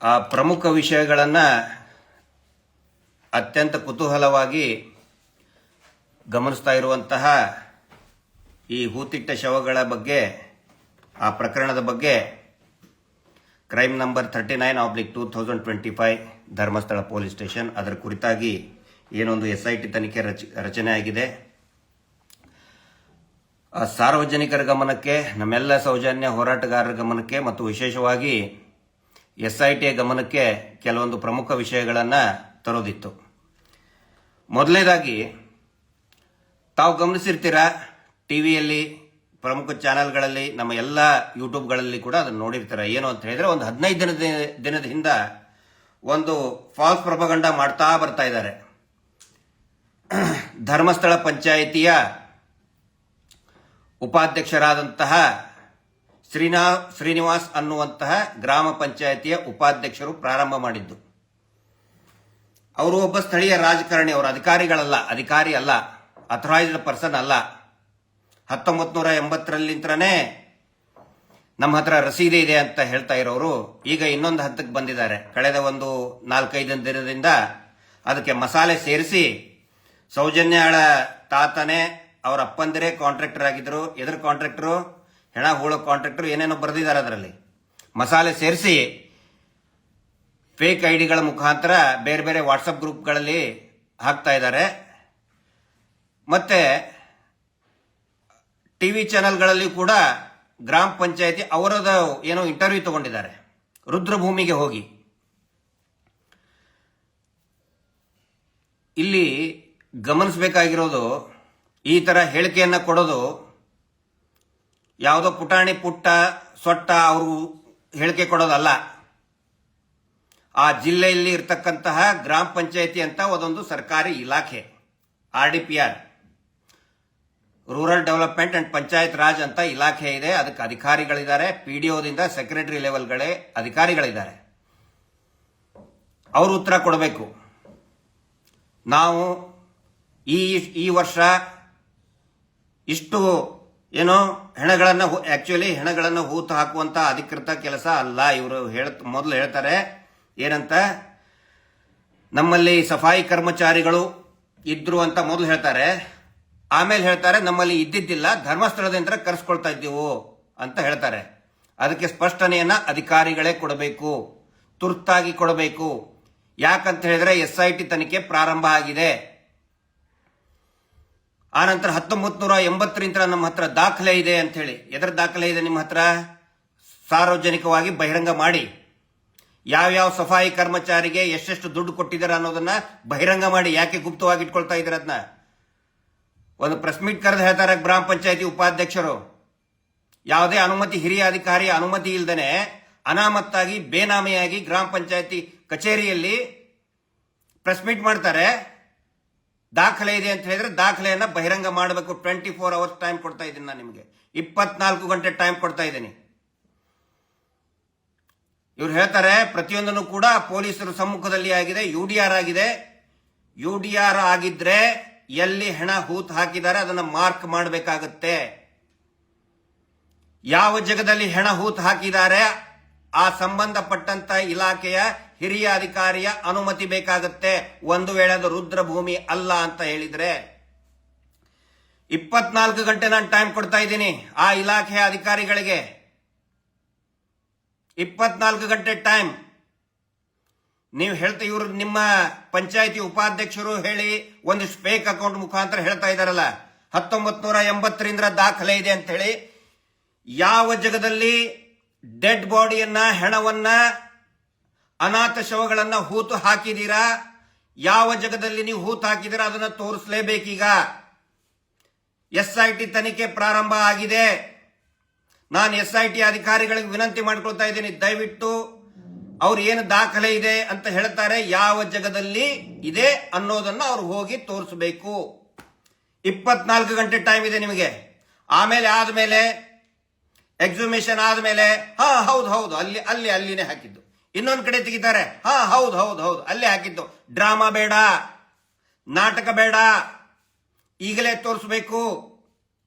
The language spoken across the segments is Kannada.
ಆ ಪ್ರಮುಖ ವಿಷಯಗಳನ್ನು ಅತ್ಯಂತ ಕುತೂಹಲವಾಗಿ ಗಮನಿಸ್ತಾ ಇರುವಂತಹ ಈ ಹೂತಿಟ್ಟ ಶವಗಳ ಬಗ್ಗೆ, ಆ ಪ್ರಕರಣದ ಬಗ್ಗೆ crime number 39/2025 Dharmasthala police station ಅದರ ಕುರಿತಾಗಿ ಏನೊಂದು SIT ತನಿಖೆ ರಚನೆ ಆಗಿದೆ. ಸಾರ್ವಜನಿಕರ ಗಮನಕ್ಕೆ, ನಮ್ಮೆಲ್ಲ ಸೌಜನ್ಯ ಹೋರಾಟಗಾರರ ಗಮನಕ್ಕೆ ಮತ್ತು ವಿಶೇಷವಾಗಿ SIT ಗಮನಕ್ಕೆ ಕೆಲವೊಂದು ಪ್ರಮುಖ ವಿಷಯಗಳನ್ನು ತರೋದಿತ್ತು. ಮೊದಲನೇದಾಗಿ ತಾವು ಗಮನಿಸಿರ್ತೀರ, ಟಿವಿಯಲ್ಲಿ ಪ್ರಮುಖ ಚಾನೆಲ್ಗಳಲ್ಲಿ, ನಮ್ಮ ಎಲ್ಲ ಯೂಟ್ಯೂಬ್ಗಳಲ್ಲಿ ಕೂಡ ಅದನ್ನು ನೋಡಿರ್ತಾರೆ. ಏನು ಅಂತ ಹೇಳಿದ್ರೆ, ಒಂದು 15 ದಿನದ ಹಿಂದ ಒಂದು ಫಾಲ್ಸ್ ಪ್ರೊಪಗಂಡ ಮಾಡ್ತಾ ಬರ್ತಾ ಇದ್ದಾರೆ. ಧರ್ಮಸ್ಥಳ ಪಂಚಾಯಿತಿಯ ಉಪಾಧ್ಯಕ್ಷರಾದಂತಹ ಶ್ರೀನಿವಾಸ್ ಅನ್ನುವಂತಹ ಗ್ರಾಮ ಪಂಚಾಯಿತಿಯ ಉಪಾಧ್ಯಕ್ಷರು ಪ್ರಾರಂಭ ಮಾಡಿದ್ದು. ಅವರು ಒಬ್ಬ ಸ್ಥಳೀಯ ರಾಜಕಾರಣಿ, ಅವರು ಅಧಿಕಾರಿ ಅಲ್ಲ, ಅಥರೈಸ್ಡ್ ಪರ್ಸನ್ ಅಲ್ಲ. 1980 ನಮ್ಮ ಹತ್ರ ರಸೀದಿ ಇದೆ ಅಂತ ಹೇಳ್ತಾ ಇರೋರು ಈಗ ಇನ್ನೊಂದು ಹಂತಕ್ಕೆ ಬಂದಿದ್ದಾರೆ. ಕಳೆದ ಒಂದು 4-5 ದಿನದಿಂದ ಅದಕ್ಕೆ ಮಸಾಲೆ ಸೇರಿಸಿ, ಸೌಜನ್ಯಳ ತಾತನೇ ಅವರ ಅಪ್ಪಂದಿರೇ ಕಾಂಟ್ರಾಕ್ಟರ್ ಆಗಿದ್ರು, ಎದುರು ಕಾಂಟ್ರಾಕ್ಟರು, ಹೆಣ ಹೂಳೋ ಕಾಂಟ್ರಾಕ್ಟರ್, ಏನೇನೋ ಬರೆದಿದ್ದಾರೆ. ಅದರಲ್ಲಿ ಮಸಾಲೆ ಸೇರಿಸಿ ಫೇಕ್ ಐಡಿಗಳ ಮುಖಾಂತರ ಬೇರೆ ಬೇರೆ ವಾಟ್ಸಪ್ ಗ್ರೂಪ್ಗಳಲ್ಲಿ ಹಾಕ್ತಾ ಇದ್ದಾರೆ. ಮತ್ತೆ ಟಿವಿ ಚಾನೆಲ್ಗಳಲ್ಲಿ ಕೂಡ ಗ್ರಾಮ ಪಂಚಾಯತಿ ಅವರದ ಏನೋ ಇಂಟರ್ವ್ಯೂ ತಗೊಂಡಿದ್ದಾರೆ, ರುದ್ರಭೂಮಿಗೆ ಹೋಗಿ. ಇಲ್ಲಿ ಗಮನಿಸಬೇಕಾಗಿರೋದು, ಈ ತರ ಹೇಳಿಕೆಯನ್ನ ಕೊಡೋದು ಯಾವುದೋ ಪುಟಾಣಿ ಪುಟ್ಟ ಸೊಟ್ಟ ಅವರು ಹೇಳಿಕೆ ಕೊಡೋದಲ್ಲ. ಆ ಜಿಲ್ಲೆಯಲ್ಲಿ ಇರ್ತಕ್ಕಂತಹ ಗ್ರಾಮ ಪಂಚಾಯತಿ ಅಂತ ಒಂದೊಂದು ಸರ್ಕಾರಿ ಇಲಾಖೆ, RDPR, rural development and panchayat Raj ಅಂತ ಇಲಾಖೆ ಇದೆ. ಅದಕ್ಕೆ ಅಧಿಕಾರಿಗಳಿದ್ದಾರೆ, PDOದಿಂದ ಸೆಕ್ರೆಟರಿ ಲೆವೆಲ್ಗಳೇ ಅಧಿಕಾರಿಗಳಿದ್ದಾರೆ. ಅವರು ಉತ್ತರ ಕೊಡಬೇಕು. ನಾವು ಈ ವರ್ಷ ಇಷ್ಟು ಏನೋ ಹೆಣಗಳನ್ನು ಹೂತು ಹಾಕುವಂತ ಅಧಿಕೃತ ಕೆಲಸ ಅಲ್ಲ. ಇವರು ಮೊದಲು ಹೇಳ್ತಾರೆ ಏನಂತ, ನಮ್ಮಲ್ಲಿ ಸಫಾಯಿ ಕರ್ಮಚಾರಿಗಳು ಇದ್ರು ಅಂತ ಮೊದಲು ಹೇಳ್ತಾರೆ. ಆಮೇಲೆ ಹೇಳ್ತಾರೆ ನಮ್ಮಲ್ಲಿ ಇದ್ದಿದ್ದಿಲ್ಲ, ಧರ್ಮಸ್ಥಳದಿಂದ ಕರೆಸ್ಕೊಳ್ತಾ ಇದ್ದೀವು ಅಂತ ಹೇಳ್ತಾರೆ. ಅದಕ್ಕೆ ಸ್ಪಷ್ಟನೆಯನ್ನ ಅಧಿಕಾರಿಗಳೇ ಕೊಡಬೇಕು, ತುರ್ತಾಗಿ ಕೊಡಬೇಕು. ಯಾಕಂತ ಹೇಳಿದ್ರೆ SIT ತನಿಖೆ ಪ್ರಾರಂಭ ಆಗಿದೆ. ಆನಂತರ 1980 ನಮ್ಮ ಹತ್ರ ದಾಖಲೆ ಇದೆ ಅಂತ ಹೇಳಿ. ಎದರ ದಾಖಲೆ ಇದೆ ನಿಮ್ಮ ಹತ್ರ? ಸಾರ್ವಜನಿಕವಾಗಿ ಬಹಿರಂಗ ಮಾಡಿ. ಯಾವ್ಯಾವ ಸಫಾಯಿ ಕರ್ಮಚಾರಿಗೆ ಎಷ್ಟೆಷ್ಟು ದುಡ್ಡು ಕೊಟ್ಟಿದ್ದಾರೆ ಅನ್ನೋದನ್ನ ಬಹಿರಂಗ ಮಾಡಿ. ಯಾಕೆ ಗುಪ್ತವಾಗಿ ಇಟ್ಕೊಳ್ತಾ ಇದ್ದಾರೆ ಅದನ್ನ? ಒಂದು ಪ್ರೆಸ್ ಮೀಟ್ ಕರೆದು ಹೇಳ್ತಾರೆ ಗ್ರಾಮ ಪಂಚಾಯತಿ ಉಪಾಧ್ಯಕ್ಷರು, ಯಾವುದೇ ಅನುಮತಿ, ಹಿರಿಯ ಅಧಿಕಾರಿಯ ಅನುಮತಿ ಇಲ್ಲದೇನೆ ಅನಾಮತ್ತಾಗಿ ಬೇನಾಮಿಯಾಗಿ ಗ್ರಾಮ ಪಂಚಾಯತಿ ಕಚೇರಿಯಲ್ಲಿ ಪ್ರೆಸ್ ಮೀಟ್ ಮಾಡ್ತಾರೆ. ದಾಖಲೆ ಇದೆ ಅಂತ ಹೇಳಿದ್ರೆ ದಾಖಲೆಯನ್ನ ಬಹಿರಂಗ ಮಾಡಬೇಕು. 24 hours ಟೈಮ್ ಕೊಡ್ತಾ ಇದ್ದೀನಿ ನಾನು ನಿಮಗೆ, 24 ಗಂಟೆ ಟೈಮ್ ಕೊಡ್ತಾ ಇದ್ದೀನಿ. ಇವ್ರು ಹೇಳ್ತಾರೆ ಪ್ರತಿಯೊಂದನ್ನು ಕೂಡ ಪೊಲೀಸರ ಸಮ್ಮುಖದಲ್ಲಿ ಆಗಿದೆ, UDR ಆಗಿದೆ. UDR ಆಗಿದ್ರೆ ಎಲ್ಲಿ ಹೆಣ ಹೂತು ಹಾಕಿದ್ದಾರೆ ಅದನ್ನ ಮಾರ್ಕ್ ಮಾಡಬೇಕಾಗತ್ತೆ. ಯಾವ ಜಾಗದಲ್ಲಿ ಹೆಣ ಹೂತು ಹಾಕಿದ್ದಾರೆ ಆ ಸಂಬಂಧಪಟ್ಟಂತ ಇಲಾಖೆಯ ಹಿರಿಯ ಅಧಿಕಾರಿಯ ಅನುಮತಿ ಬೇಕಾಗತ್ತೆ. ಒಂದು ವೇಳೆ ಅದು ರುದ್ರಭೂಮಿ ಅಲ್ಲ ಅಂತ ಹೇಳಿದ್ರೆ 24 ಗಂಟೆ ನಾನು ಟೈಮ್ ಕೊಡ್ತಾ ಇದ್ದೀನಿ ಆ ಇಲಾಖೆಯ ಅಧಿಕಾರಿಗಳಿಗೆ. 24 ಗಂಟೆ ಟೈಮ್ ನೀವು ಇವರು ನಿಮ್ಮ ಪಂಚಾಯತಿ ಉಪಾಧ್ಯಕ್ಷರು ಹೇಳಿ ಒಂದಿಷ್ಟು ಫೇಕ್ ಅಕೌಂಟ್ ಮುಖಾಂತರ ಹೇಳ್ತಾ ಇದಾರಲ್ಲ, 1980 ದಾಖಲೆ ಇದೆ ಅಂತ ಹೇಳಿ. ಯಾವ ಜಾಗದಲ್ಲಿ ಡೆಡ್ ಬಾಡಿಯನ್ನ, ಹೆಣವನ್ನ, ಅನಾಥ ಶವಗಳನ್ನ ಹೂತು ಹಾಕಿದೀರಾ, ಯಾವ ಜಾಗದಲ್ಲಿ ನೀವು ಹೂತು ಹಾಕಿದೀರಾ ಅದನ್ನ ತೋರಿಸಲೇಬೇಕೀಗ. SIT ತನಿಖೆ ಪ್ರಾರಂಭ ಆಗಿದೆ. ನಾನು SIT ಅಧಿಕಾರಿಗಳಿಗೆ ವಿನಂತಿ ಮಾಡ್ಕೊಳ್ತಾ ಇದ್ದೀನಿ, ದಯವಿಟ್ಟು ಅವ್ರು ಏನು ದಾಖಲೆ ಇದೆ ಅಂತ ಹೇಳ್ತಾರೆ, ಯಾವ ಜಾಗದಲ್ಲಿ ಇದೆ ಅನ್ನೋದನ್ನ ಅವ್ರು ಹೋಗಿ ತೋರಿಸಬೇಕು. 24 ಗಂಟೆ ಟೈಮ್ ಇದೆ ನಿಮಗೆ. ಆದ್ಮೇಲೆ ಎಕ್ಸಿಬಿಷನ್ ಆದ್ಮೇಲೆ ಹೌದು ಅಲ್ಲಿನೇ ಹಾಕಿದ್ದು. ಇನ್ನೊಂದು ಕಡೆ ತೆಗಿತಾರೆ, ಹೌದು ಅಲ್ಲೇ ಹಾಕಿದ್ದು. ಡ್ರಾಮಾ ಬೇಡ, ನಾಟಕ ಬೇಡ, ಈಗಲೇ ತೋರಿಸಬೇಕು.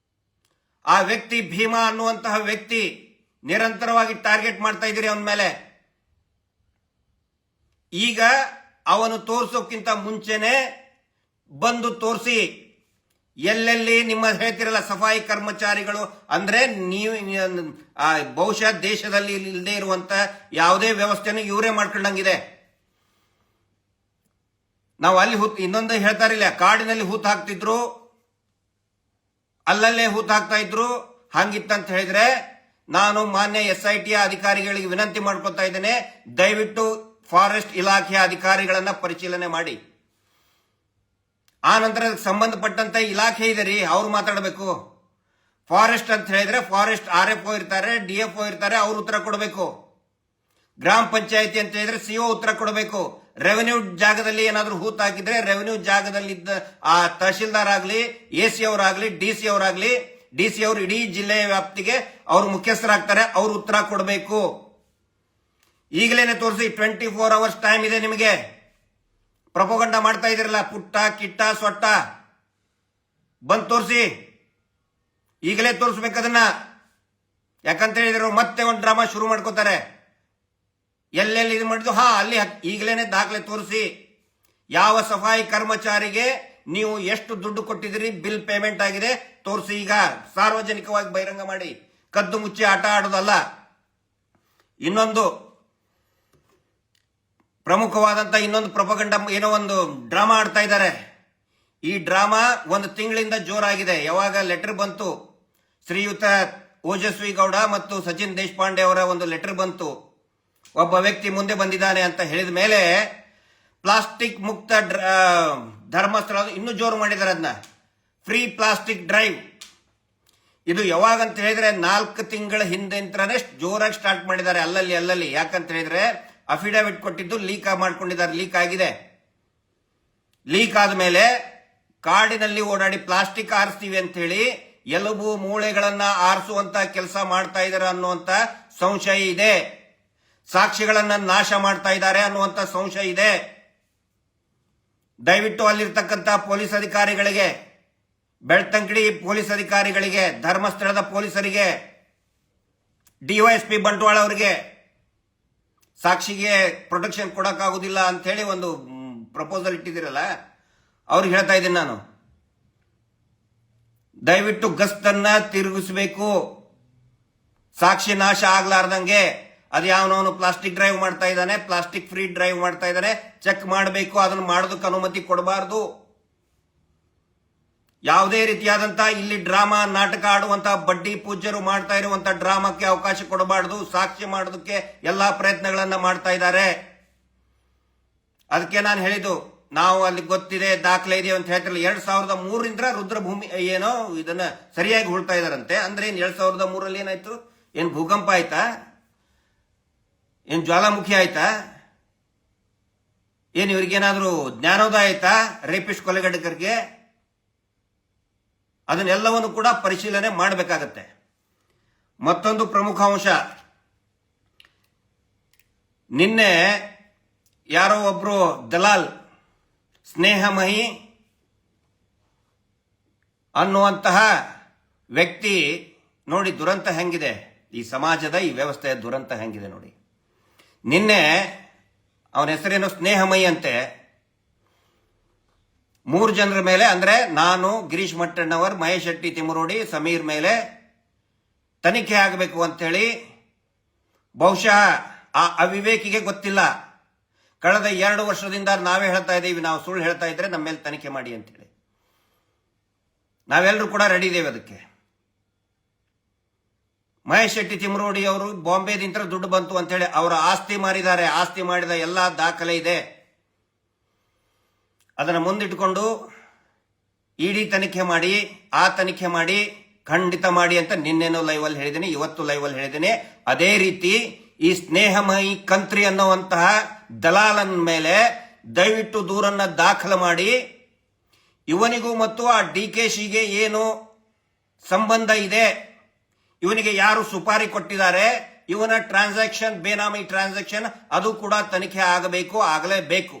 ಆ ವ್ಯಕ್ತಿ ಭೀಮಾ ಅನ್ನುವಂತಹ ವ್ಯಕ್ತಿ ನಿರಂತರವಾಗಿ ಟಾರ್ಗೆಟ್ ಮಾಡ್ತಾ ಇದ್ದೀರಿ ಅವನ ಮೇಲೆ. ಈಗ ಅವನು ತೋರಿಸೋಕ್ಕಿಂತ ಮುಂಚೆನೆ ಬಂದು ತೋರಿಸಿ. ಎಲ್ಲೆಲ್ಲಿ ನಿಮ್ಮ ಹೇಳ್ತಿರಲ್ಲ ಸಫಾಯಿ ಕರ್ಮಚಾರಿಗಳು ಅಂದ್ರೆ ನೀವು ಬಹುಶಃ ದೇಶದಲ್ಲಿ ಇಲ್ಲದೆ ಇರುವಂತ ಯಾವುದೇ ವ್ಯವಸ್ಥೆಯನ್ನು ಇವರೇ ಮಾಡ್ಕೊಂಡಂಗಿದೆ. ನಾವು ಅಲ್ಲಿ ಇನ್ನೊಂದು ಹೇಳ್ತಾರಿಲ್ಲ, ಕಾಡಿನಲ್ಲಿ ಹೂತ್ ಹಾಕ್ತಿದ್ರು, ಅಲ್ಲಲ್ಲೇ ಹೂತ್ ಹಾಕ್ತಾ ಇದ್ರು. ಹಂಗಿತ್ತಂತ ಹೇಳಿದ್ರೆ ನಾನು ಮಾನ್ಯ SIT ಅಧಿಕಾರಿಗಳಿಗೆ ವಿನಂತಿ ಮಾಡ್ಕೊತಾ ಇದ್ದೇನೆ, ದಯವಿಟ್ಟು ಫಾರೆಸ್ಟ್ ಇಲಾಖೆಯ ಅಧಿಕಾರಿಗಳನ್ನ ಪರಿಶೀಲನೆ ಮಾಡಿ. ಆ ನಂತರ ಸಂಬಂಧಪಟ್ಟಂತ ಇಲಾಖೆ ಇದೆ ರೀ, ಅವ್ರು ಮಾತಾಡಬೇಕು. ಫಾರೆಸ್ಟ್ ಅಂತ ಹೇಳಿದ್ರೆ ಫಾರೆಸ್ಟ್ RFO ಇರ್ತಾರೆ, DFO ಇರ್ತಾರೆ, ಅವ್ರು ಉತ್ತರ ಕೊಡಬೇಕು. ಗ್ರಾಮ ಪಂಚಾಯತಿ ಅಂತ ಹೇಳಿದ್ರೆ CO ಉತ್ತರ ಕೊಡಬೇಕು. ರೆವೆನ್ಯೂ ಜಾಗದಲ್ಲಿ ಏನಾದ್ರೂ ಹೂತ್ ಹಾಕಿದ್ರೆ ರೆವೆನ್ಯೂ ಜಾಗದಲ್ಲಿದ್ದ ಆ ತಹಶೀಲ್ದಾರ್ ಆಗ್ಲಿ, AC ಅವರಾಗ್ಲಿ, DC ಅವರಾಗ್ಲಿ, DC ಅವರು ಇಡೀ ಜಿಲ್ಲೆಯ ವ್ಯಾಪ್ತಿಗೆ ಅವರು ಮುಖ್ಯಸ್ಥರಾಗ್ತಾರೆ, ಅವ್ರು ಉತ್ತರ ಕೊಡಬೇಕು. ಈಗಲೇನೆ ತೋರಿಸಿ, 24 hours ಟೈಮ್ ಇದೆ ನಿಮಗೆ. ಪ್ರಪೋಗಂಡ ಮಾಡ್ತಾ ಇದಿರಲ್ಲ, ಪುಟ್ಟ ಕಿಟ್ಟ ಸೊಟ್ಟ, ಬಂದ್ ತೋರಿಸಿ. ಈಗಲೇ ತೋರಿಸ್ಬೇಕದನ್ನ. ಯಾಕಂತ ಹೇಳಿದ್ರು ಮತ್ತೆ ಒಂದು ಡ್ರಾಮಾ ಶುರು ಮಾಡ್ಕೋತಾರೆ. ಎಲ್ಲೆಲ್ಲಿ ಇದು ಮಾಡಿದ್ರು, ಅಲ್ಲಿ ಈಗಲೇನೆ ದಾಖಲೆ ತೋರಿಸಿ. ಯಾವ ಸಫಾಯಿ ಕರ್ಮಚಾರಿಗೆ ನೀವು ಎಷ್ಟು ದುಡ್ಡು ಕೊಟ್ಟಿದ್ದೀರಿ, ಬಿಲ್ ಪೇಮೆಂಟ್ ಆಗಿದೆ ತೋರಿಸಿ. ಈಗ ಸಾರ್ವಜನಿಕವಾಗಿ ಬಹಿರಂಗ ಮಾಡಿ, ಕದ್ದು ಮುಚ್ಚಿ ಆಟ ಆಡೋದಲ್ಲ. ಇನ್ನೊಂದು ಪ್ರಮುಖವಾದಂತ ಇನ್ನೊಂದು ಪ್ರಪಗಂಡ, ಏನೋ ಒಂದು ಡ್ರಾಮಾ ಆಡ್ತಾ ಇದ್ದಾರೆ. ಈ ಡ್ರಾಮಾ ಒಂದು ತಿಂಗಳಿಂದ ಜೋರಾಗಿದೆ. ಯಾವಾಗ ಲೆಟರ್ ಬಂತು, ಶ್ರೀಯುತ ಓಜಸ್ವಿ ಗೌಡ ಮತ್ತು ಸಚಿನ್ ದೇಶಪಾಂಡೆ ಅವರ ಒಂದು ಲೆಟರ್ ಬಂತು, ಒಬ್ಬ ವ್ಯಕ್ತಿ ಮುಂದೆ ಬಂದಿದ್ದಾನೆ ಅಂತ ಹೇಳಿದ ಮೇಲೆ ಪ್ಲಾಸ್ಟಿಕ್ ಮುಕ್ತ ಧರ್ಮಸ್ಥಳ ಇನ್ನೂ ಜೋರು ಮಾಡಿದ್ದಾರೆ. ಅದನ್ನ ಫ್ರೀ ಪ್ಲಾಸ್ಟಿಕ್ ಡ್ರೈವ್. ಇದು ಯಾವಾಗಂತ ಹೇಳಿದ್ರೆ 4 ತಿಂಗಳ ಹಿಂದೆ ಜೋರಾಗಿ ಸ್ಟಾರ್ಟ್ ಮಾಡಿದ್ದಾರೆ ಅಲ್ಲಲ್ಲಿ. ಯಾಕಂತ ಹೇಳಿದ್ರೆ ಅಫಿಡವಿಟ್ ಕೊಟ್ಟಿದ್ದು ಲೀಕ್ ಮಾಡ್ಕೊಂಡಿದ್ದಾರೆ, ಲೀಕ್ ಆಗಿದೆ. ಲೀಕ್ ಆದ್ಮೇಲೆ ಕಾಡಿನಲ್ಲಿ ಓಡಾಡಿ ಪ್ಲಾಸ್ಟಿಕ್ ಆರಿಸ್ತೀವಿ ಅಂತ ಹೇಳಿ ಎಲುಬು ಮೂಳೆಗಳನ್ನ ಆರಿಸುವಂತ ಕೆಲಸ ಮಾಡ್ತಾ ಇದ್ದಾರೆ ಅನ್ನುವಂತ ಸಂಶಯ ಇದೆ. ಸಾಕ್ಷಿಗಳನ್ನ ನಾಶ ಮಾಡ್ತಾ ಇದ್ದಾರೆ ಅನ್ನುವಂತ ಸಂಶಯ ಇದೆ. ದಯವಿಟ್ಟು ಅಲ್ಲಿರ್ತಕ್ಕಂಥ ಪೊಲೀಸ್ ಅಧಿಕಾರಿಗಳಿಗೆ, ಬೆಳ್ತಂಗಡಿ ಪೊಲೀಸ್ ಅಧಿಕಾರಿಗಳಿಗೆ, ಧರ್ಮಸ್ಥಳದ ಪೊಲೀಸರಿಗೆ, DYSP ಬಂಟ್ವಾಳ ಅವರಿಗೆ ಸಾಕ್ಷಿಗೆ ಪ್ರೊಟೆಕ್ಷನ್ ಕೊಡಕ್ಕಾಗುದಿಲ್ಲ ಅಂತ ಹೇಳಿ ಒಂದು ಪ್ರಪೋಸಲ್ ಇಟ್ಟಿದ್ದೀರಲ್ಲ, ಅವ್ರಿಗೆ ಹೇಳ್ತಾ ಇದ್ದೀನಿ ನಾನು, ದಯವಿಟ್ಟು ಗಸ್ತನ್ನ ತಿರುಗಿಸಬೇಕು. ಸಾಕ್ಷಿ ನಾಶ ಆಗ್ಲಾರ್ದಂಗೆ. ಅದು ಯಾವನವನು ಪ್ಲಾಸ್ಟಿಕ್ ಡ್ರೈವ್ ಮಾಡ್ತಾ ಇದ್ದಾನೆ, ಪ್ಲಾಸ್ಟಿಕ್ ಫ್ರೀ ಡ್ರೈವ್ ಮಾಡ್ತಾ ಇದ್ದಾನೆ, ಚೆಕ್ ಮಾಡಬೇಕು. ಅದನ್ನು ಮಾಡೋದಕ್ಕೆ ಅನುಮತಿ ಕೊಡಬಾರದು. ಯಾವುದೇ ರೀತಿಯಾದಂತಹ ಇಲ್ಲಿ ಡ್ರಾಮಾ ನಾಟಕ ಆಡುವಂತ ಬಡ್ಡಿ ಪೂಜ್ಯರು ಮಾಡ್ತಾ ಇರುವಂತ ಡ್ರಾಮಾಕ್ಕೆ ಅವಕಾಶ ಕೊಡಬಾರದು. ಸಾಕ್ಷಿ ಮಾಡೋದಕ್ಕೆ ಎಲ್ಲಾ ಪ್ರಯತ್ನಗಳನ್ನ ಮಾಡ್ತಾ ಇದ್ದಾರೆ. ಅದಕ್ಕೆ ನಾನು ಹೇಳಿದ್ದು, ನಾವು ಅಲ್ಲಿ ಗೊತ್ತಿದೆ ದಾಖಲೆ ಇದೆ ಅಂತ ಹೇಳ್ತಿರಲಿಲ್ಲ. 2003ರಿಂದ ರುದ್ರಭೂಮಿ ಏನೋ ಇದನ್ನ ಸರಿಯಾಗಿ ಹುಳ್ತಾ ಇದಾರಂತೆ. ಅಂದ್ರೆ ಏನ್ 2003ರಲ್ಲಿ ಏನಾಯ್ತು? ಏನ್ ಭೂಕಂಪ ಆಯ್ತಾ? ಏನ್ ಜ್ವಾಲಾಮುಖಿ ಆಯ್ತಾ? ಏನ್ ಇವ್ರಿಗೇನಾದ್ರೂ ಜ್ಞಾನೋದಯ ಆಯ್ತಾ? ರೇಪಿಸ್ಟ್ ಕೊಲೆಗಡಕರಿಗೆ ಅದನ್ನೆಲ್ಲವನ್ನು ಕೂಡ ಪರಿಶೀಲನೆ ಮಾಡಬೇಕಾಗತ್ತೆ. ಮತ್ತೊಂದು ಪ್ರಮುಖ ಅಂಶ, ನಿನ್ನೆ ಯಾರೋ ಒಬ್ರು ದಲಾಲ್ ಸ್ನೇಹಮಹಿ ಅನ್ನುವಂತಹ ವ್ಯಕ್ತಿ, ನೋಡಿ ದುರಂತ ಹೆಂಗಿದೆ ಈ ಸಮಾಜದ, ಈ ವ್ಯವಸ್ಥೆಯ ದುರಂತ ಹೆಂಗಿದೆ ನೋಡಿ. ನಿನ್ನೆ ಅವನ ಹೆಸರೇನೋ ಸ್ನೇಹಮಯಿ ಅಂತೆ. 3 ಜನರ ಮೇಲೆ, ಅಂದ್ರೆ ನಾನು, ಗಿರೀಶ್ ಮಟ್ಟಣ್ಣವರ್, ಮಹೇಶ್ ಶೆಟ್ಟಿ ತಿಮರೋಡಿ, ಸಮೀರ್ ಮೇಲೆ ತನಿಖೆ ಆಗಬೇಕು ಅಂತ ಹೇಳಿ, ಬಹುಶಃ ಆ ಅವಿವೇಕಿಗೆ ಗೊತ್ತಿಲ್ಲ. ಕಳೆದ 2 ವರ್ಷದಿಂದ ನಾವೇ ಹೇಳ್ತಾ ಇದ್ದೀವಿ, ನಾವು ಸುಳ್ಳು ಹೇಳ್ತಾ ಇದ್ರೆ ನಮ್ಮ ಮೇಲೆ ತನಿಖೆ ಮಾಡಿ ಅಂತ ಹೇಳಿ. ನಾವೆಲ್ಲರೂ ಕೂಡ ರೆಡಿ ಇದ್ದೇವೆ ಅದಕ್ಕೆ. ಮಹೇಶ್ ಶೆಟ್ಟಿ ತಿಮರೋಡಿ ಅವರು ಬಾಂಬೆದಿಂದ ದುಡ್ಡು ಬಂತು ಅಂತ ಹೇಳಿ ಅವರ ಆಸ್ತಿ ಮಾರಿದ್ದಾರೆ. ಆಸ್ತಿ ಮಾಡಿದ ಎಲ್ಲಾ ದಾಖಲೆ ಇದೆ. ಅದನ್ನು ಮುಂದಿಟ್ಟುಕೊಂಡು ಇಡಿ ತನಿಖೆ ಮಾಡಿ, ಆ ತನಿಖೆ ಮಾಡಿ, ಖಂಡಿತ ಮಾಡಿ ಅಂತ ನಿನ್ನೆನೋ ಲೈವಲ್ಲಿ ಹೇಳಿದ್ದೀನಿ, ಇವತ್ತು ಲೈವಲ್ಲಿ ಹೇಳಿದ್ದೀನಿ. ಅದೇ ರೀತಿ ಈ ಸ್ನೇಹಮಯಿ ಕಂತ್ರಿ ಅನ್ನುವಂತಹ ದಲಾಲನ ಮೇಲೆ ದಯವಿಟ್ಟು ದೂರನ್ನ ದಾಖಲು ಮಾಡಿ, ಇವನಿಗೂ ಮತ್ತು ಆ DKಶಿಗೆ ಏನು ಸಂಬಂಧ ಇದೆ, ಇವನಿಗೆ ಯಾರು ಸುಪಾರಿ ಕೊಟ್ಟಿದ್ದಾರೆ, ಇವನ ಟ್ರಾನ್ಸಾಕ್ಷನ್, ಬೇನಾಮಿ ಟ್ರಾನ್ಸಾಕ್ಷನ್, ಅದು ಕೂಡ ತನಿಖೆ ಆಗಬೇಕು, ಆಗಲೇಬೇಕು.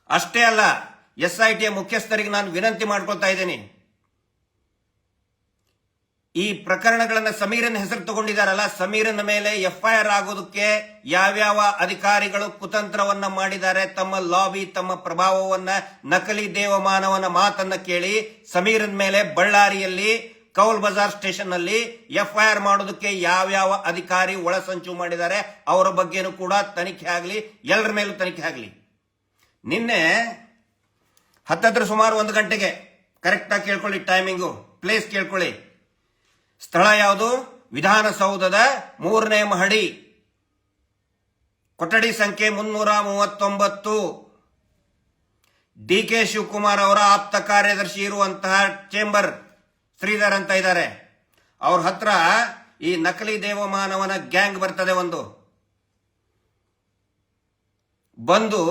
ಅಷ್ಟೇ ಅಲ್ಲ, SIT ಮುಖ್ಯಸ್ಥರಿಗೆ ನಾನು ವಿನಂತಿ ಮಾಡ್ಕೊಳ್ತಾ ಇದ್ದೀನಿ, ಈ ಪ್ರಕರಣಗಳನ್ನ ಸಮೀರನ್ ಹೆಸರು ತಗೊಂಡಿದಾರಲ್ಲ, ಸಮೀರನ ಮೇಲೆ FIR ಆಗೋದಕ್ಕೆ ಯಾವ್ಯಾವ ಅಧಿಕಾರಿಗಳು ಕುತಂತ್ರವನ್ನ ಮಾಡಿದ್ದಾರೆ, ತಮ್ಮ ಲಾಬಿ, ತಮ್ಮ ಪ್ರಭಾವವನ್ನ, ನಕಲಿ ದೇವಮಾನವನ ಮಾತನ್ನ ಕೇಳಿ ಸಮೀರನ್ ಮೇಲೆ ಬಳ್ಳಾರಿಯಲ್ಲಿ ಕೌಲ್ ಬಜಾರ್ ಸ್ಟೇಷನ್ ನಲ್ಲಿ FIR ಮಾಡೋದಕ್ಕೆ ಯಾವ್ಯಾವ ಅಧಿಕಾರಿ ಒಳಸಂಚು ಮಾಡಿದ್ದಾರೆ ಅವರ ಬಗ್ಗೆನೂ ಕೂಡ ತನಿಖೆ ಆಗಲಿ, ಎಲ್ಲರ ಮೇಲೂ ತನಿಖೆ ಆಗಲಿ. ನಿನ್ನೆ ಹತ್ತತ್ರ ಸುಮಾರು 1 ಗಂಟೆಗೆ, ಕರೆಕ್ಟ್ ಆಗಿ ಕೇಳ್ಕೊಳ್ಳಿ, ಟೈಮಿಂಗು, ಪ್ಲೇಸ್ ಕೇಳ್ಕೊಳ್ಳಿ. ಸ್ಥಳ ಯಾವುದು? ವಿಧಾನಸೌಧದ 3ನೇ ಮಹಡಿ, ಕೊಠಡಿ ಸಂಖ್ಯೆ 339. DK ಶಿವಕುಮಾರ್ ಅವರ ಆಪ್ತ ಕಾರ್ಯದರ್ಶಿ ಇರುವಂತಹ ಚೇಂಬರ್ ಶ್ರೀಧರ್ ಅಂತ ಇದ್ದಾರೆ. ಅವ್ರ ಹತ್ರ ಈ ನಕಲಿ ದೇವಮಾನವನ ಗ್ಯಾಂಗ್ ಬರ್ತದೆ. ಬಂದು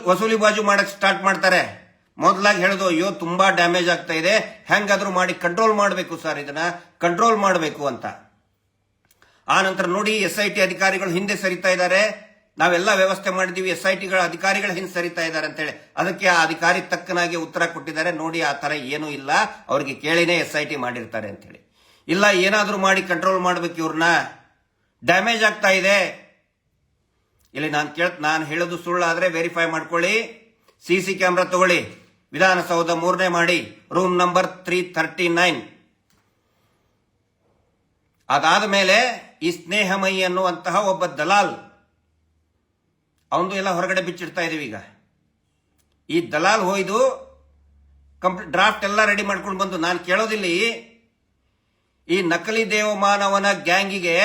ವಸೂಲಿ ಬಾಜು ಮಾಡಕ್ ಸ್ಟಾರ್ಟ್ ಮಾಡ್ತಾರೆ. ಮೊದಲಾಗಿ ಹೇಳೋದು, ಅಯ್ಯೋ ತುಂಬಾ ಡ್ಯಾಮೇಜ್ ಆಗ್ತಾ ಇದೆ, ಹೆಂಗಾದ್ರೂ ಮಾಡಿ ಕಂಟ್ರೋಲ್ ಮಾಡಬೇಕು ಸರ್, ಇದನ್ನ ಕಂಟ್ರೋಲ್ ಮಾಡಬೇಕು ಅಂತ. ಆ ನಂತರ ನೋಡಿ SIT ಅಧಿಕಾರಿಗಳು ಹಿಂದೆ ಸರಿತಾ ಇದ್ದಾರೆ, ನಾವೆಲ್ಲ ವ್ಯವಸ್ಥೆ ಮಾಡಿದೀವಿ, SITಗಳ ಅಧಿಕಾರಿಗಳು ಹಿಂದೆ ಸರಿತಾ ಇದ್ದಾರೆ ಅಂತೇಳಿ. ಅದಕ್ಕೆ ಆ ಅಧಿಕಾರಿ ತಕ್ಕನಾಗಿ ಉತ್ತರ ಕೊಟ್ಟಿದ್ದಾರೆ, ನೋಡಿ ಆ ತರ ಏನೂ ಇಲ್ಲ, ಅವ್ರಿಗೆ ಕೇಳಿನೇ SIT ಮಾಡಿರ್ತಾರೆ ಅಂತ ಹೇಳಿ. ಇಲ್ಲ, ಏನಾದ್ರೂ ಮಾಡಿ ಕಂಟ್ರೋಲ್ ಮಾಡ್ಬೇಕು, ಇವ್ರನ್ನ ಡ್ಯಾಮೇಜ್ ಆಗ್ತಾ ಇದೆ. ಇಲ್ಲಿ ನಾನು ಹೇಳೋದು ಸುಳ್ಳಾದ್ರೆ ವೆರಿಫೈ ಮಾಡ್ಕೊಳ್ಳಿ, CC ಕ್ಯಾಮ್ರಾ ತಗೊಳ್ಳಿ. ವಿಧಾನಸೌಧ 3ನೇ ಮಾಡಿ, ರೂಮ್ ನಂಬರ್ 339. ಅದಾದ ಮೇಲೆ ಈ ಸ್ನೇಹಮಯಿ ಅನ್ನುವಂತಹ ಒಬ್ಬ ದಲಾಲ್, ಅವನು ಎಲ್ಲ ಹೊರಗಡೆ ಬಿಚ್ಚಿಡ್ತಾ ಇದೀವಿ ಈಗ. ಈ ದಲಾಲ್ ಹೋಯ್ದು ಕಂಪ್ಲೀಟ್ ಡ್ರಾಫ್ಟ್ ಎಲ್ಲ ರೆಡಿ ಮಾಡ್ಕೊಂಡು ಬಂದು, ನಾನು ಕೇಳೋದಿಲ್ಲ ಈ ನಕಲಿ ದೇವಮಾನವನ ಗ್ಯಾಂಗಿಗೆ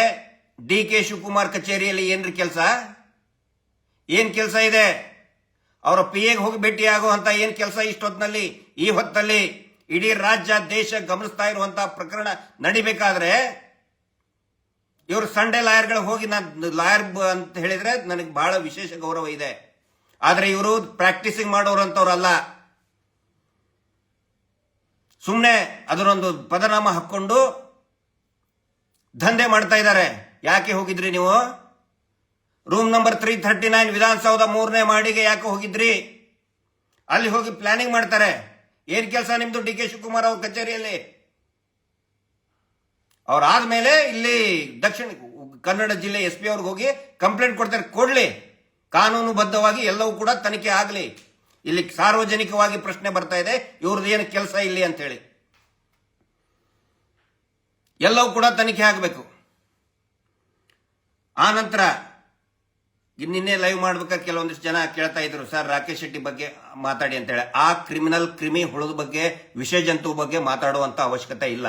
DK ಶಿವಕುಮಾರ್ ಕಚೇರಿಯಲ್ಲಿ ಏನ್ರಿ ಕೆಲಸ, ಏನ್ ಕೆಲಸ ಇದೆ? ಅವರ PA ಹೋಗಿ ಭೇಟಿಯಾಗುವಂತ ಏನ್ ಕೆಲಸ ಇಷ್ಟೊತ್ತಿನಲ್ಲಿ, ಈ ಹೊತ್ತಲ್ಲಿ ಇಡೀ ರಾಜ್ಯ ದೇಶ ಗಮನಿಸ್ತಾ ಇರುವಂತಹ ಪ್ರಕರಣ ನಡಿಬೇಕಾದ್ರೆ ಇವರು ಸಂಡೇ ಲಾಯರ್ಗಳು ಹೋಗಿ, ನಾನು ಲಾಯರ್ ಅಂತ ಹೇಳಿದ್ರೆ ನನಗೆ ಬಹಳ ವಿಶೇಷ ಗೌರವ ಇದೆ. ಆದ್ರೆ ಇವರು ಪ್ರಾಕ್ಟೀಸಿಂಗ್ ಮಾಡೋರಂತವ್ರಲ್ಲ, ಸುಮ್ಮನೆ ಅದರೊಂದು ಪದನಾಮ ಹಾಕೊಂಡು ದಂಧೆ ಮಾಡ್ತಾ ಇದ್ದಾರೆ. ಯಾಕೆ ಹೋಗಿದ್ರಿ ನೀವು? ರೂಮ್ ನಂಬರ್ 339 ವಿಧಾನಸೌಧ 3ನೇ ಮಾಡಿಗೆ ಯಾಕೆ ಹೋಗಿದ್ರಿ? ಅಲ್ಲಿ ಹೋಗಿ ಪ್ಲಾನಿಂಗ್ ಮಾಡ್ತಾರೆ. ಏನ್ ಕೆಲಸ ನಿಮ್ದು DK ಶಿವಕುಮಾರ್ ಅವ್ರ ಕಚೇರಿಯಲ್ಲಿ? ಅವ್ರಾದ್ಮೇಲೆ ಇಲ್ಲಿ ದಕ್ಷಿಣ ಕನ್ನಡ ಜಿಲ್ಲೆ SP ಅವ್ರಿಗೆ ಹೋಗಿ ಕಂಪ್ಲೇಂಟ್ ಕೊಡ್ತಾರೆ. ಕೊಡ್ಲಿ, ಕಾನೂನುಬದ್ಧವಾಗಿ ಎಲ್ಲವೂ ಕೂಡ ತನಿಖೆ ಆಗಲಿ. ಇಲ್ಲಿ ಸಾರ್ವಜನಿಕವಾಗಿ ಪ್ರಶ್ನೆ ಬರ್ತಾ ಇದೆ, ಇವ್ರದ್ದು ಏನು ಕೆಲಸ ಇಲ್ಲಿ ಅಂತ ಹೇಳಿ. ಎಲ್ಲವೂ ಕೂಡ ತನಿಖೆ ಆಗಬೇಕು. ಆ ನಂತರ ನಿನ್ನೆ ಲೈವ್ ಮಾಡ್ಬೇಕಾದ್ರೆ ಕೆಲವೊಂದಿಷ್ಟು ಜನ ಕೇಳ್ತಾ ಇದ್ರು, ಸರ್ ರಾಕೇಶ್ ಶೆಟ್ಟಿ ಬಗ್ಗೆ ಮಾತಾಡಿ ಅಂತ ಹೇಳಿ. ಆ ಕ್ರಿಮಿ ಹುಳದ ಬಗ್ಗೆ, ವಿಷ ಜಂತು ಬಗ್ಗೆ ಮಾತಾಡುವಂತ ಅವಶ್ಯಕತೆ ಇಲ್ಲ.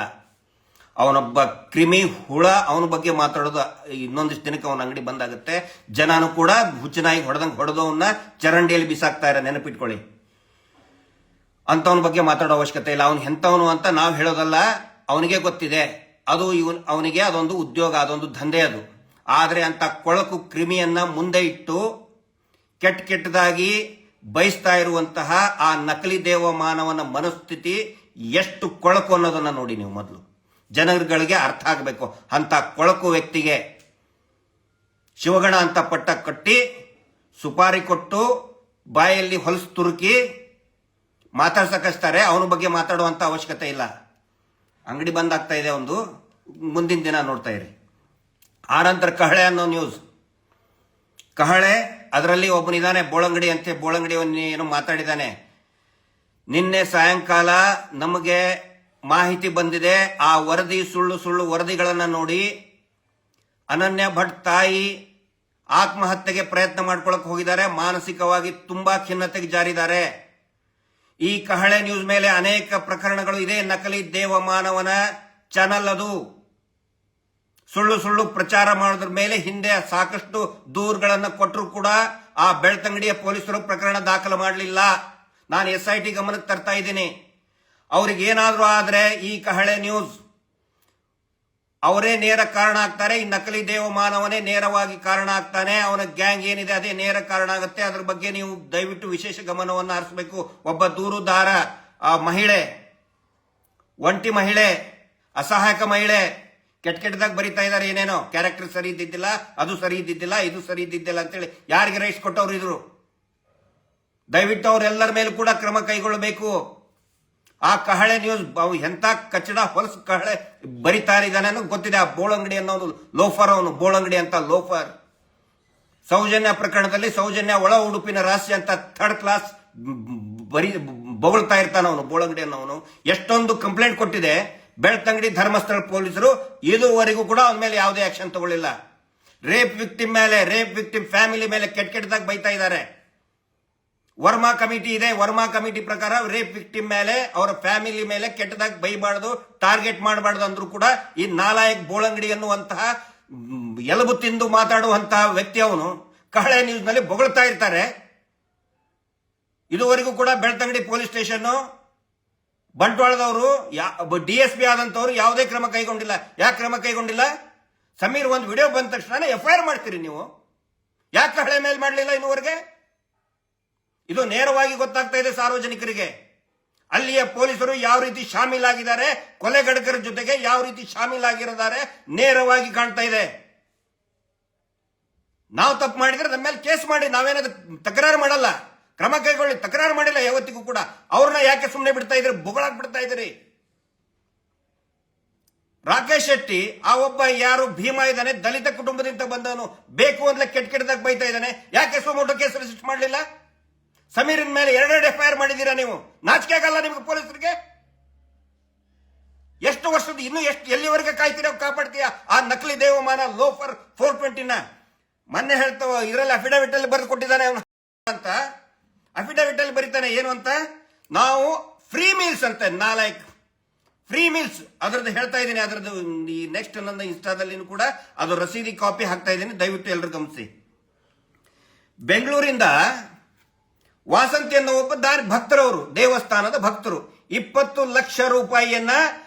ಅವನೊಬ್ಬ ಕ್ರಿಮಿ ಹುಳ, ಅವನ ಬಗ್ಗೆ ಮಾತಾಡೋದು ಇನ್ನೊಂದಿಷ್ಟು ದಿನಕ್ಕೆ ಅವನ ಅಂಗಡಿ ಬಂದಾಗುತ್ತೆ. ಜನನು ಕೂಡ ಹುಚ್ಚನಾಗಿ ಹೊಡೆದವನ್ನ ಚರಂಡಿಯಲ್ಲಿ ಬಿಸಾಕ್ತಾ ಇರೋ, ನೆನಪಿಟ್ಕೊಳ್ಳಿ. ಅಂತವನ ಬಗ್ಗೆ ಮಾತಾಡೋ ಅವಶ್ಯಕತೆ ಇಲ್ಲ. ಅವನು ಎಂತವನು ಅಂತ ನಾವು ಹೇಳೋದಲ್ಲ, ಅವನಿಗೆ ಗೊತ್ತಿದೆ. ಅದು ಅವನಿಗೆ ಅದೊಂದು ಉದ್ಯೋಗ, ಅದೊಂದು ದಂಧೆ ಅದು. ಆದರೆ ಅಂತ ಕೊಳಕು ಕ್ರಿಮಿಯನ್ನ ಮುಂದೆ ಇಟ್ಟು ಕೆಟ್ಟದಾಗಿ ಬಯಸ್ತಾ ಇರುವಂತಹ ಆ ನಕಲಿ ದೇವಮಾನವನ ಮನಸ್ಥಿತಿ ಎಷ್ಟು ಕೊಳಕು ಅನ್ನೋದನ್ನ ನೋಡಿ ನೀವು. ಮೊದಲು ಜನಗಳಿಗೆ ಅರ್ಥ ಆಗಬೇಕು. ಅಂತ ಕೊಳಕು ವ್ಯಕ್ತಿಗೆ ಶಿವಗಣ ಅಂತ ಪಟ್ಟ ಕಟ್ಟಿ, ಸುಪಾರಿ ಕೊಟ್ಟು, ಬಾಯಲ್ಲಿ ಹೊಲಸು ತುರುಕಿ ಮಾತಾಡ್ಸಕಸ್ತಾರೆ. ಅವನ ಬಗ್ಗೆ ಮಾತಾಡುವಂತ ಅವಶ್ಯಕತೆ ಇಲ್ಲ. ಅಂಗಡಿ ಬಂದಾಗ್ತಾ ಇದೆ ಒಂದು, ಮುಂದಿನ ದಿನ ನೋಡ್ತಾ ಇರಿ. ಆನಂತರ ಕಹಳೆ ಅನ್ನೋ ನ್ಯೂಸ್. ಕಹಳೆ, ಅದರಲ್ಲಿ ಒಬ್ಬನಿದ್ದಾನೆ ಬೋಳಂಗಡಿ ಅಂತೆ, ಬೋಳಂಗಡಿ ಏನು ಮಾತಾಡಿದ್ದಾನೆ. ನಿನ್ನೆ ಸಾಯಂಕಾಲ ನಮಗೆ ಮಾಹಿತಿ ಬಂದಿದೆ, ಆ ವರದಿ ಸುಳ್ಳು ವರದಿಗಳನ್ನ ನೋಡಿ ಅನನ್ಯ ಭಟ್ ತಾಯಿ ಆತ್ಮಹತ್ಯೆಗೆ ಪ್ರಯತ್ನ ಮಾಡ್ಕೊಳಕ್ ಹೋಗಿದ್ದಾರೆ. ಮಾನಸಿಕವಾಗಿ ತುಂಬಾ ಖಿನ್ನತೆಗೆ ಜಾರಿದ್ದಾರೆ. ಈ ಕಹಳೆ ನ್ಯೂಸ್ ಮೇಲೆ ಅನೇಕ ಪ್ರಕರಣಗಳು ಇದೆ. ನಕಲಿ ದೇವಮಾನವನ ಚಾನಲ್ ಅದು. ಸುಳ್ಳು ಪ್ರಚಾರ ಮಾಡೋದ್ರ ಮೇಲೆ ಹಿಂದೆ ಸಾಕಷ್ಟು ದೂರುಗಳನ್ನು ಕೊಟ್ಟರು ಕೂಡ ಆ ಬೆಳ್ತಂಗಡಿಯ ಪೊಲೀಸರು ಪ್ರಕರಣ ದಾಖಲು ಮಾಡಲಿಲ್ಲ. ನಾನು SIT ಗಮನಕ್ಕೆ ತರ್ತಾ ಇದ್ದೀನಿ. ಅವ್ರಿಗೆ ಏನಾದ್ರೂ ಆದ್ರೆ ಈ ಕಹಳೆ ನ್ಯೂಸ್ ಅವರೇ ನೇರ ಕಾರಣ ಆಗ್ತಾರೆ. ಈ ನಕಲಿ ದೇವಮಾನವನೇ ನೇರವಾಗಿ ಕಾರಣ ಆಗ್ತಾನೆ. ಅವನ ಗ್ಯಾಂಗ್ ಏನಿದೆ ಅದೇ ನೇರ ಕಾರಣ ಆಗುತ್ತೆ. ಅದ್ರ ಬಗ್ಗೆ ನೀವು ದಯವಿಟ್ಟು ವಿಶೇಷ ಗಮನವನ್ನು ಹರಿಸಬೇಕು. ಒಬ್ಬ ದೂರುದಾರ, ಆ ಮಹಿಳೆ, ಒಂಟಿ ಮಹಿಳೆ, ಅಸಹಾಯಕ ಮಹಿಳೆ, ಕೆಟ್ಟದಾಗ ಬರೀತಾ ಇದ್ದಾರೆ. ಏನೇನೋ ಕ್ಯಾರೆಕ್ಟರ್ ಸರಿ ಇದ್ದಿದ್ದಿಲ್ಲ, ಅದು ಸರಿ ಇದ್ದಿದ್ದಿಲ್ಲ, ಇದು ಸರಿ ಇದ್ದಿದ್ದಿಲ್ಲ ಅಂತೇಳಿ ಯಾರಿಗೆ ರೈಟ್ಸ್ ಕೊಟ್ಟವ್ರು ಇದ್ರು? ದಯವಿಟ್ಟು ಅವರೆಲ್ಲರ ಮೇಲೂ ಕೂಡ ಕ್ರಮ ಕೈಗೊಳ್ಳಬೇಕು. ಆ ಕಹಳೆ ನ್ಯೂಸ್ ಎಂತ ಕಚ್ಚಡ ಹೊಲಸು ಕಹಳೆ ಬರಿತಾ ಇದ್ದಾನೆ ಅನ್ನೋದು ಗೊತ್ತಿದೆ. ಆ ಬೋಳಂಗಡಿ ಅನ್ನೋದು ಲೋಫರ್, ಅವನು ಬೋಳಂಗಡಿ ಅಂತ ಲೋಫರ್. ಸೌಜನ್ಯ ಪ್ರಕರಣದಲ್ಲಿ ಸೌಜನ್ಯ ಒಳ ಉಡುಪಿನ ರಹಸ್ಯ ಅಂತ ಥರ್ಡ್ ಕ್ಲಾಸ್ ಬೊಗಳ್ತಾ ಇರ್ತಾನ ಅವನು ಬೋಳಂಗಡಿ ಅನ್ನೋನು. ಎಷ್ಟೊಂದು ಕಂಪ್ಲೇಂಟ್ ಕೊಟ್ಟಿದೆ ಬೆಳ್ತಂಗಡಿ ಧರ್ಮಸ್ಥಳ ಪೊಲೀಸರು, ಇದುವರೆಗೂ ಕೂಡ ಅವನ ಮೇಲೆ ಯಾವುದೇ ಆಕ್ಷನ್ ತಗೊಳ್ಳಿಲ್ಲ. ರೇಪ್ ವಿಕ್ಟಿಮ್ ಮೇಲೆ, ರೇಪ್ ವಿಕ್ಟಿಮ್ ಫ್ಯಾಮಿಲಿ ಮೇಲೆ ಕೆಟ್ಟದಾಗ ಬೈತಾ ಇದ್ದಾರೆ. ವರ್ಮಾ ಕಮಿಟಿ ಇದೆ, ವರ್ಮಾ ಕಮಿಟಿ ಪ್ರಕಾರ ರೇಪ್ ವಿಕ್ಟಿಮ್ ಮೇಲೆ, ಅವರ ಫ್ಯಾಮಿಲಿ ಮೇಲೆ ಕೆಟ್ಟದಾಗ ಬೈಬಾರ್ದು, ಟಾರ್ಗೆಟ್ ಮಾಡಬಾರ್ದು ಅಂದ್ರೂ ಕೂಡ ಈ ನಾಲಾಯಕ್ ಬೋಳಂಗಡಿ ಅನ್ನುವಂತಹ ಎಲಬು ತಿಂದು ಮಾತಾಡುವಂತಹ ವ್ಯಕ್ತಿ ಅವನು ಕಹಳೆ ನ್ಯೂಸ್ ನಲ್ಲಿ ಬೊಗಳ್ತಾ ಇರ್ತಾರೆ. ಇದುವರೆಗೂ ಕೂಡ ಬೆಳ್ತಂಗಡಿ ಪೊಲೀಸ್ ಸ್ಟೇಷನ್ ಬಂಟ್ವಾಳದವರು DSP ಆದಂತವ್ರು ಯಾವುದೇ ಕ್ರಮ ಕೈಗೊಂಡಿಲ್ಲ. ಯಾಕೆ ಕ್ರಮ ಕೈಗೊಂಡಿಲ್ಲ? ಸಮೀರ್ ಒಂದು ವಿಡಿಯೋ ಬಂದ ತಕ್ಷಣ FIR ಮಾಡ್ತೀರಿ ನೀವು, ಯಾಕೆ ಕಹಳೆ ಮೇಲ್ ಮಾಡಲಿಲ್ಲ ಇನ್ನುವರೆಗೆ? ಇದು ನೇರವಾಗಿ ಗೊತ್ತಾಗ್ತಾ ಇದೆ ಸಾರ್ವಜನಿಕರಿಗೆ. ಅಲ್ಲಿಯ ಪೊಲೀಸರು ಯಾವ ರೀತಿ ಶಾಮೀಲಾಗಿದ್ದಾರೆ, ಕೊಲೆಗಡಕರ ಜೊತೆಗೆ ಯಾವ ರೀತಿ ಶಾಮೀಲಾಗಿದ್ದಾರೆ ನೇರವಾಗಿ ಕಾಣ್ತಾ ಇದೆ. ನಾವು ತಪ್ಪು ಮಾಡಿದ್ರೆ ನಮ್ಮ ಮೇಲೆ ಕೇಸ್ ಮಾಡಿ, ನಾವೇನಾದ್ರೂ ತಕರಾರು ಮಾಡಲ್ಲ, ಕ್ರಮ ಕೈಗೊಳ್ಳಿ. ತಕರಾರು ಮಾಡಿಲ್ಲ ಯಾವತ್ತಿಗೂ ಕೂಡ. ಅವ್ರನ್ನ ಯಾಕೆ ಸುಮ್ಮನೆ ಬಿಡ್ತಾ ಇದ್ರಿ, ಬೊಗಳಾಕ್ ಬಿಡ್ತಾ ಇದ್ರಿ? ರಾಕೇಶ್ ಶೆಟ್ಟಿ ಆ ಒಬ್ಬ ಯಾರು ಭೀಮಾ ಇದ್ದಾನೆ, ದಲಿತ ಕುಟುಂಬದಿಂದ ಬಂದವನು, ಬೇಕು ಅಂದ್ರೆ ಕೆಟ್ಟದಾಗ ಬೈತಾ ಇದ್ದಾನೆ. ಯಾಕೆ ಸೋಮೋಟೋ ಕೇಸ್ ರಿಜಿಸ್ಟರ್ ಮಾಡಲಿಲ್ಲ? ಸಮೀರಿನ ಮೇಲೆ 2 FIR ಮಾಡಿದ್ದೀರಾ ನೀವು. ನಾಚಿಕೆ ಆಗಲ್ಲ ನಿಮ್ಗೆ ಪೊಲೀಸರಿಗೆ? ಎಷ್ಟು ವರ್ಷದ ಇನ್ನು ಎಲ್ಲಿವರೆಗೆ ಕಾಯ್ತೀರ, ಕಾಪಾಡ್ತೀಯ ಆ ನಕಲಿ ದೇವಮಾನ ಲೋಫರ್ 420ನ? ಮೊನ್ನೆ ಹೇಳ್ತಾವ ಇದರಲ್ಲಿ ಅಫಿಡವಿಟ್ ಅಲ್ಲಿ ಬರೆದು ಕೊಟ್ಟಿದ್ದಾನೆ ಅವನು ಅಂತ. ಅಫಿಡವಿಟ್ ಅಲ್ಲಿ ಬರೀತಾನೆ ಏನು ಅಂತ, ನಾವು ಫ್ರೀ ಮೀಲ್ಸ್ ಅಂತ, ನಾಲೈಕ್ ಫ್ರೀ ಮೀಲ್ಸ್ ಅದ್ರದ್ದು ಹೇಳ್ತಾ ಇದ್ದೀನಿ. ಅದ್ರದ್ದು ಈ ನೆಕ್ಸ್ಟ್ ನನ್ನ ಇನ್ಸ್ಟಾದಲ್ಲಿ ಕೂಡ ಅದು ರಸೀದಿ ಕಾಪಿ ಹಾಕ್ತಾ ಇದ್ದೀನಿ, ದಯವಿಟ್ಟು ಎಲ್ಲರೂ ಗಮನಿಸಿ. ಬೆಂಗಳೂರಿಂದ ವಾಸಂತಿ ಅನ್ನೋ ಒಬ್ಬ ಭಕ್ತರವರು, ದೇವಸ್ಥಾನದ ಭಕ್ತರು 20 ಲಕ್ಷ ರೂಪಾಯಿಯನ್ನ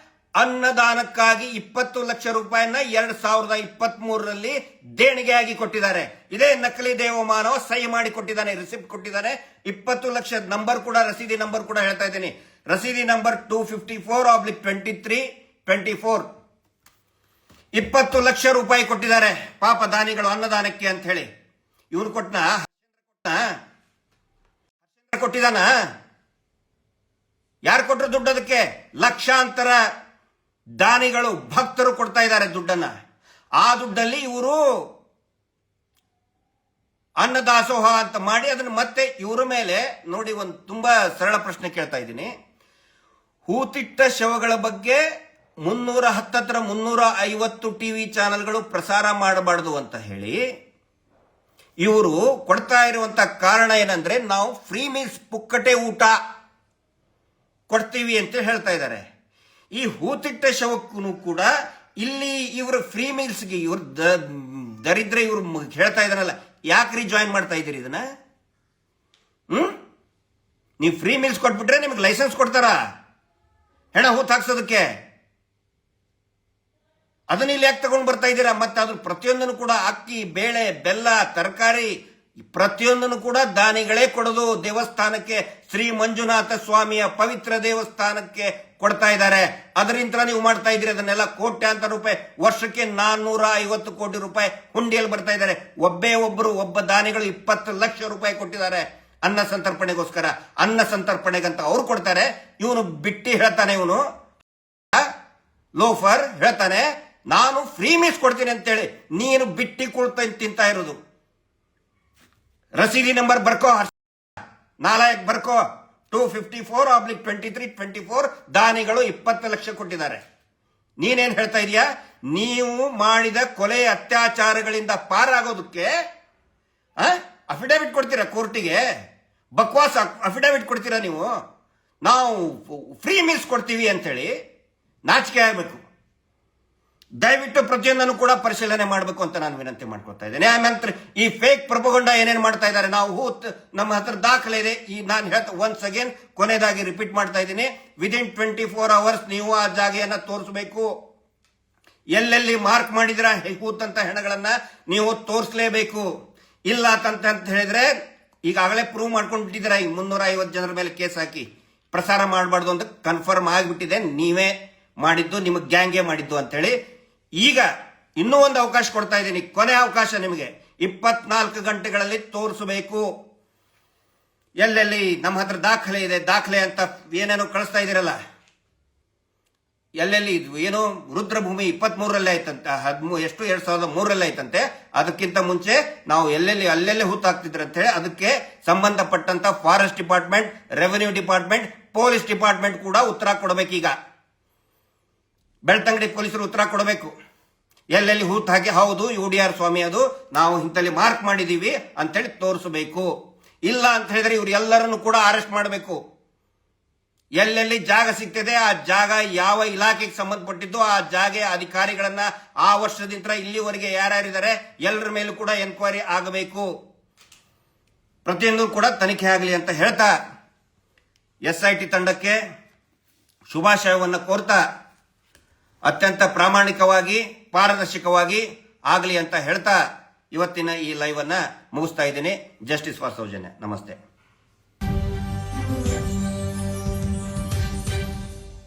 ಅನ್ನದಾನಕ್ಕಾಗಿ 20 ಲಕ್ಷ ರೂಪಾಯಿಯನ್ನ 2023ರಲ್ಲಿ ದೇಣಿಗೆಯಾಗಿ ಕೊಟ್ಟಿದ್ದಾರೆ. ಇದೇ ನಕಲಿ ದೇವಮಾನವ ಸಹಿ ಮಾಡಿ ಕೊಟ್ಟಿದ್ದಾನೆ, ರಿಸಿಪ್ಟ್ ಕೊಟ್ಟಿದ್ದಾನೆ. 20 ಲಕ್ಷ ನಂಬರ್ ಕೂಡ, ರಸೀದಿ ನಂಬರ್ ಕೂಡ ಹೇಳ್ತಾ ಇದ್ದೀನಿ. ರಸೀದಿ ನಂಬರ್ 254/23/24. 20 ಲಕ್ಷ ರೂಪಾಯಿ ಕೊಟ್ಟಿದ್ದಾರೆ ಪಾಪ ದಾನಿಗಳು ಅನ್ನದಾನಕ್ಕೆ ಅಂತ ಹೇಳಿ. ಇವ್ರು ಕೊಟ್ಟಿದಾನ? ಯಾರು ಕೊಟ್ಟರು ದುಡ್ಡು? ಅದಕ್ಕೆ ಲಕ್ಷಾಂತರ ದಾನಿಗಳು, ಭಕ್ತರು ಕೊಡ್ತಾ ಇದ್ದಾರೆ ದುಡ್ಡನ್ನ. ಆ ದುಡ್ಡಲ್ಲಿ ಇವರು ಅನ್ನದಾಸೋಹ ಅಂತ ಮಾಡಿ ಅದನ್ನು ಮತ್ತೆ ಇವರ ಮೇಲೆ ನೋಡಿ. ಒಂದು ತುಂಬಾ ಸರಳ ಪ್ರಶ್ನೆ ಕೇಳ್ತಾ ಇದ್ದೀನಿ. ಹೂತಿಟ್ಟ ಶವಗಳ ಬಗ್ಗೆ 350 ಟಿವಿ ಚಾನೆಲ್ಗಳು ಪ್ರಸಾರ ಮಾಡಬಾರದು ಅಂತ ಹೇಳಿ ಇವರು ಕೊಡ್ತಾ ಇರುವಂತ ಕಾರಣ ಏನಂದ್ರೆ, ನಾವು ಫ್ರೀ ಮೀಲ್ಸ್, ಪುಕ್ಕಟೆ ಊಟ ಕೊಡ್ತೀವಿ ಅಂತ ಹೇಳ್ತಾ ಇದ್ದಾರೆ. ಈ ಹೂತಿಟ್ಟ ಶವಕ್ಕೂ ಕೂಡ ಇಲ್ಲಿ ಇವರು ಫ್ರೀ ಮೀಲ್ಸ್ಗೆ ಇವ್ರ ದರಿದ್ರ ಇವ್ರು ಹೇಳ್ತಾ ಇದಾರಲ್ಲ, ಯಾಕ್ರಿ ಜಾಯಿನ್ ಮಾಡ್ತಾ ಇದ್ದೀರಿ ಇದನ್ನ? ನೀವು ಫ್ರೀ ಮೀಲ್ಸ್ ಕೊಟ್ಬಿಟ್ರೆ ನಿಮ್ಗೆ ಲೈಸೆನ್ಸ್ ಕೊಡ್ತಾರ ಹೆಣ ಹೂತ್ ಹಾಕ್ಸೋದಕ್ಕೆ? ಅದನ್ನ ಇಲ್ಲಿ ಯಾಕೆ ತಗೊಂಡು ಬರ್ತಾ ಇದ್ದೀರಾ? ಮತ್ತೆ ಅದ್ರ ಪ್ರತಿಯೊಂದನ್ನು ಕೂಡ ಅಕ್ಕಿ, ಬೇಳೆ, ಬೆಲ್ಲ, ತರಕಾರಿ ಪ್ರತಿಯೊಂದನ್ನು ಕೂಡ ದಾನಿಗಳೇ ಕೊಡೋದು. ದೇವಸ್ಥಾನಕ್ಕೆ, ಶ್ರೀ ಮಂಜುನಾಥ ಸ್ವಾಮಿಯ ಪವಿತ್ರ ದೇವಸ್ಥಾನಕ್ಕೆ ಕೊಡ್ತಾ ಇದ್ದಾರೆ. ಅದರಿಂದ ನೀವು ಮಾಡ್ತಾ ಇದ್ದೀರಿ ಅದನ್ನೆಲ್ಲ. ಕೋಟ್ಯಾಂತರ ರೂಪಾಯಿ ವರ್ಷಕ್ಕೆ 450 ಕೋಟಿ ರೂಪಾಯಿ ಹುಂಡಿಯಲ್ಲಿ ಬರ್ತಾ ಇದ್ದಾರೆ. ಒಬ್ಬ ದಾನಿಗಳು 20 ಲಕ್ಷ ರೂಪಾಯಿ ಕೊಟ್ಟಿದ್ದಾರೆ ಅನ್ನ ಸಂತರ್ಪಣೆಗೋಸ್ಕರ. ಅನ್ನ ಸಂತರ್ಪಣೆಗಂತ ಅವ್ರು ಕೊಡ್ತಾರೆ. ಇವನು ಬಿಟ್ಟಿ ಹೇಳ್ತಾನೆ, ಇವನು ಲೋಫರ್ ಹೇಳ್ತಾನೆ ನಾನು ಫ್ರೀ ಮೀಸ್ ಕೊಡ್ತೀನಿ ಅಂತೇಳಿ. ನೀನು ಬಿಟ್ಟಿ ಕೊಡ್ತಾ ತಿಂತಾ ಇರೋದು. ರಸೀದಿ ನಂಬರ್ ಬರ್ಕೋ, ನಾಲಾಯಕ್ ಬರ್ಕೋ. 254/23/24 ದಾನಿಗಳು 20 ಲಕ್ಷ ಕೊಟ್ಟಿದ್ದಾರೆ. ನೀನೇನ್ ಹೇಳ್ತಾ ಇದೀಯಾ? ನೀವು ಮಾಡಿದ ಕೊಲೆ, ಅತ್ಯಾಚಾರಗಳಿಂದ ಪಾರಾಗೋದಕ್ಕೆ ಅಫಿಡವಿಟ್ ಕೊಡ್ತೀರಾ ಕೋರ್ಟಿಗೆ? ಬಕ್ವಾಸ್ ಅಫಿಡವಿಟ್ ಕೊಡ್ತೀರಾ ನೀವು? ನಾವು ಫ್ರೀ ಮೀಲ್ಸ್ ಕೊಡ್ತೀವಿ ಅಂತೇಳಿ. ನಾಚಿಕೆ ಆಗಬೇಕು. ದಯವಿಟ್ಟು ಪ್ರತಿಯೊಂದನ್ನು ಕೂಡ ಪರಿಶೀಲನೆ ಮಾಡಬೇಕು ಅಂತ ನಾನು ವಿನಂತಿ ಮಾಡ್ಕೊತಾ ಇದ್ದೇನೆ. ಆಮೇಲೆ ಈ ಫೇಕ್ ಪ್ರೊಪಗಂಡ ಏನೇನು ಮಾಡ್ತಾ ಇದ್ದಾರೆ, ನಾವು ನಮ್ಮ ಹತ್ರ ದಾಖಲೆ ಇದೆ. ಈ ನಾನು ಒನ್ಸ್ ಅಗೇನ್ ಕೊನೆಯದಾಗಿ ರಿಪೀಟ್ ಮಾಡ್ತಾ ಇದ್ದೀನಿ, ವಿದಿನ್ 24 hours ನೀವು ಆ ಜಾಗೆಯನ್ನ ತೋರಿಸಬೇಕು. ಎಲ್ಲೆಲ್ಲಿ ಮಾರ್ಕ್ ಮಾಡಿದ್ರ ಹೂತಂತ ಹೆಣಗಳನ್ನ ನೀವು ತೋರಿಸಲೇಬೇಕು. ಇಲ್ಲ ಅಂತ ಹೇಳಿದ್ರೆ ಈಗಾಗಲೇ ಪ್ರೂವ್ ಮಾಡ್ಕೊಂಡು ಬಿಟ್ಟಿದ್ದೀರಾ. ಈ 350 ಜನರ ಮೇಲೆ ಕೇಸ್ ಹಾಕಿ ಪ್ರಸಾರ ಮಾಡಬಾರ್ದು ಅಂತ ಕನ್ಫರ್ಮ್ ಆಗಿಬಿಟ್ಟಿದೆ. ನೀವೇ ಮಾಡಿದ್ದು, ನಿಮ್ಮ ಗ್ಯಾಂಗೇ ಮಾಡಿದ್ದು ಅಂತ ಹೇಳಿ. ಈಗ ಇನ್ನೂ ಒಂದು ಅವಕಾಶ ಕೊಡ್ತಾ ಇದ್ದೀನಿ, ಕೊನೆ ಅವಕಾಶ ನಿಮಗೆ. 24 ಗಂಟೆಗಳಲ್ಲಿ ತೋರಿಸಬೇಕು. ಎಲ್ಲೆಲ್ಲಿ ನಮ್ಮ ಹತ್ರ ದಾಖಲೆ ಇದೆ, ದಾಖಲೆ ಅಂತ ಏನೇನೋ ಕಳಿಸ್ತಾ ಇದ್ದೀರಲ್ಲ, ಎಲ್ಲೆಲ್ಲಿ ಏನೋ ರುದ್ರಭೂಮಿ 23ರಲ್ಲೇ ಆಯ್ತಂತೆ, 2003ರಲ್ಲೇ ಆಯ್ತಂತೆ. ಅದಕ್ಕಿಂತ ಮುಂಚೆ ನಾವು ಅಲ್ಲೆಲ್ಲಿ ಹೂತಾಕ್ತಿದ್ರು ಅಂತ ಹೇಳಿ ಅದಕ್ಕೆ ಸಂಬಂಧಪಟ್ಟಂತ forest department, revenue department, police department ಕೂಡ ಉತ್ತರ ಕೊಡಬೇಕೀಗ. ಬೆಳ್ತಂಗಡಿ ಪೊಲೀಸರು ಉತ್ತರ ಕೊಡಬೇಕು. ಎಲ್ಲೆಲ್ಲಿ ಹೂತ್ ಹಾಕಿ ಹೌದು UDR ಸ್ವಾಮಿ ಅದು ನಾವು ಇಂತಲ್ಲಿ ಮಾರ್ಕ್ ಮಾಡಿದೀವಿ ಅಂತೇಳಿ ತೋರಿಸಬೇಕು. ಇಲ್ಲ ಅಂತ ಹೇಳಿದ್ರೆ ಇವ್ರು ಎಲ್ಲರನ್ನು ಕೂಡ ಅರೆಸ್ಟ್ ಮಾಡಬೇಕು. ಎಲ್ಲೆಲ್ಲಿ ಜಾಗ ಸಿಗ್ತದೆ ಆ ಜಾಗ ಯಾವ ಇಲಾಖೆಗೆ ಸಂಬಂಧಪಟ್ಟಿದ್ದು ಆ ಜಾಗ ಅಧಿಕಾರಿಗಳನ್ನ ಆ ವರ್ಷದಿಂದ ಇಲ್ಲಿವರೆಗೆ ಯಾರ್ಯಾರಿದ್ದಾರೆ ಎಲ್ಲರ ಮೇಲೂ ಕೂಡ ಎನ್ಕ್ವೈರಿ ಆಗಬೇಕು. ಪ್ರತಿಯೊಂದು ಕೂಡ ತನಿಖೆ ಆಗಲಿ ಅಂತ ಹೇಳ್ತಾ SIT ತಂಡಕ್ಕೆ ಶುಭಾಶಯವನ್ನು ಕೋರ್ತಾ ಅತ್ಯಂತ ಪ್ರಾಮಾಣಿಕವಾಗಿ ಪಾರದರ್ಶಕವಾಗಿ ಆಗಲಿ ಅಂತ ಹೇಳ್ತಾ ಇವತ್ತಿನ ಈ ಲೈವ್ ಅನ್ನ ಮುಗಿಸ್ತಾ ಇದ್ದೀನಿ. Justice for Sowjanya. ನಮಸ್ತೆ.